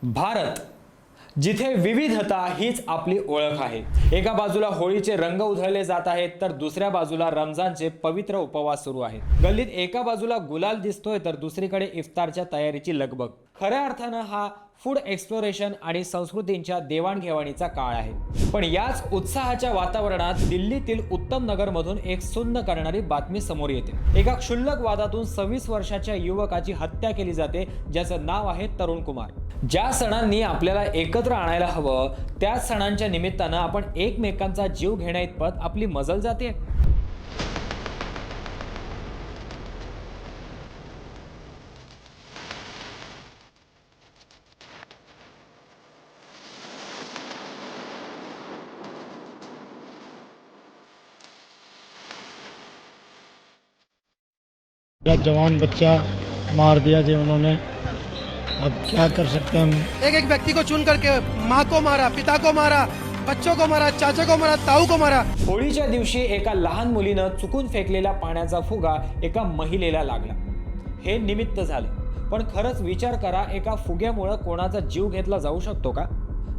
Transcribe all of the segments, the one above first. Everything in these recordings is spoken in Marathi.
भारत, जिथे विविधता हीच आपली ओळख आहे। एका बाजूला होळीचे रंग उधळले जात आहेत, तर दुसऱ्या बाजूला रमजानचे पवित्र उपवास सुरू आहेत। गल्लीत एका बाजूला गुलाल दिसतोय, तर दुसरीकडे इफ्तारच्या तयारीची लगबग। खऱ्या अर्थानं हा फूड एक्सप्लोरेशन आणि संस्कृतींच्या देवाणघेवाणीचा काळ आहे। पण याच उत्साहाच्या वातावरणात दिल्लीतील उत्तम नगरमधून एक सुन्न करणारी बातमी समोर येते। एका क्षुल्लक वादातून 26 वर्षाच्या युवकाची हत्या केली जाते, ज्याचं नाव आहे तरुण कुमार। ज्या सणांनी आपल्याला एकत्र आणायला हवं, त्याच सणांच्या निमित्तानं आपण एकमेकांचा जीव घेण्याइतपत आपली मजल जाते। या जवान बच्चा मार दिया जी उन्होंने, अब क्या कर सकते हैं हम। एक एक व्यक्ति को चुन करके माँ को मारा, पिता को मारा, बच्चों को मारा, चाचा को मारा, ताऊ को मारा। होळीच्या दिवशी एका लहान मुलीनं चुकून फेकलेला पाण्याचा फुगा एका महिलेला लागला। हे निमित्त झालं, पण खरंच विचार करा, एका फुग्यामुळे कोणाचा जीव घेतला जाऊ शकतो का?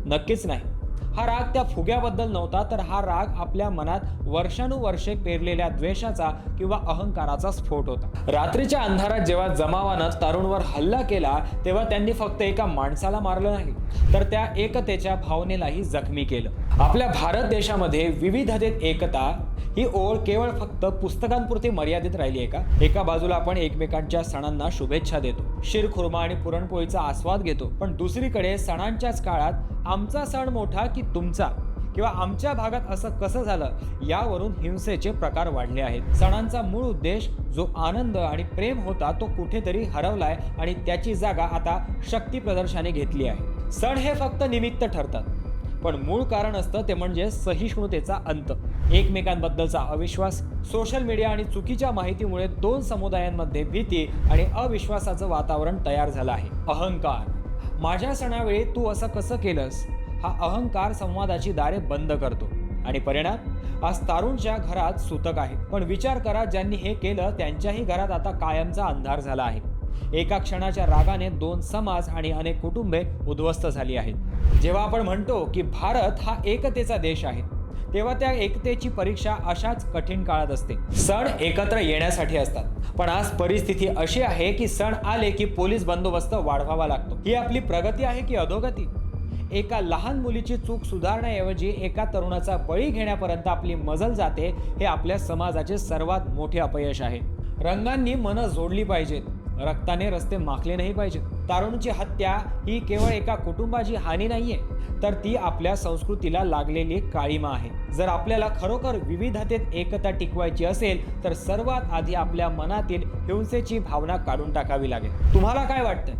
नक्कीच नाही। हा राग त्या फुग्याबद्दल नव्हता, तर हा राग आपल्या मनात वर्षानुवर्षे पेरलेल्या द्वेषाचा किंवा अहंकाराचा स्फोट होता। रात्रीच्या अंधारात जेव्हा जमावानं तरुणवर हल्ला केला, तेव्हा त्यांनी फक्त एका माणसाला मारलं नाही, तर त्या एकतेच्या भावनेलाही जखमी केलं। आपल्या भारत देशामध्ये विविधतेत एकता ही ओळ केवळ फक्त पुस्तकांपुरती मर्यादित राहिली आहे का? एका बाजूला आपण एकमेकांच्या सणांना शुभेच्छा देतो, शिरखुर्मा आणि पुरणपोळीचा आस्वाद घेतो, पण दुसरीकडे सणांच्याच काळात आमचा सण मोठा की तुमचा, किंवा आमच्या भागात असं कसं झालं, यावरून हिंसेचे प्रकार वाढले आहेत। सणांचा मूळ उद्देश जो आनंद आणि प्रेम होता, तो कुठेतरी हरवलाय आणि त्याची जागा आता शक्ती प्रदर्शनाने घेतली आहे। सण हे फक्त निमित्त ठरतात, पण मूळ कारण असतं ते म्हणजे सहिष्णुतेचा अंत। एकमेकांबद्दलचा अविश्वास, सोशल मीडिया आणि चुकीच्या माहितीमुळे दोन समुदायांमध्ये भीती आणि अविश्वासाचं वातावरण तयार झालं आहे। अहंकार, माझ्या सणावेळी तू असं कसं केलंस, हा अहंकार संवादाची दारे बंद करतो आणि परिणाम आज तरुणच्या घरात सूतक आहे। पण विचार करा, ज्यांनी हे केलं त्यांच्याही घरात आता कायमचा अंधार झाला आहे। एका क्षणाच्या रागाने दोन समाज आणि अनेक कुटुंबे उद्ध्वस्त झाली आहेत। जेव्हा आपण म्हणतो की भारत हा एकतेचा देश आहे, तेव्हा त्या एकतेची परीक्षा अशाच कठीण काळात असते। सण एकत्र येण्यासाठी असतात, पण आज परिस्थिती अशी आहे की सण आले की पोलीस बंदोबस्त वाढवावा लागतो। ही आपली प्रगती आहे की अधोगती? एका लहान मुलीची चूक सुधारण्याऐवजी एका तरुणाचा बळी घेण्यापर्यंत आपली मजल जाते, हे आपल्या समाजाचे सर्वात मोठे अपयश आहे। रंगांनी मनं जोडली पाहिजेत, रक्ताने रस्ते माखले नाही पाहिजेत। तरुणाची हत्या ही केवळ एका कुटुंबाची हानी नाहीये, तर ती आपल्या संस्कृतीला लागलेली काळिमा आहे। जर आपल्याला खरोखर विविधतेत एकता टिकवायची असेल, तर सर्वात आधी आपल्या मनातील हिंसेची भावना काढून टाकावी लागेल। तुम्हाला काय वाटतंय?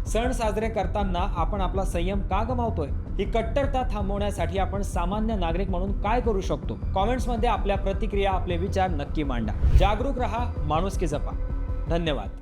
सण साजरे करताना आपण आपला संयम का गमावतोय? ही कट्टरता थांबवण्यासाठी आपण सामान्य नागरिक म्हणून काय करू शकतो? कॉमेंट्समध्ये आपल्या प्रतिक्रिया, आपले विचार नक्की मांडा। जागरूक रहा, माणुसकी जपा। धन्यवाद।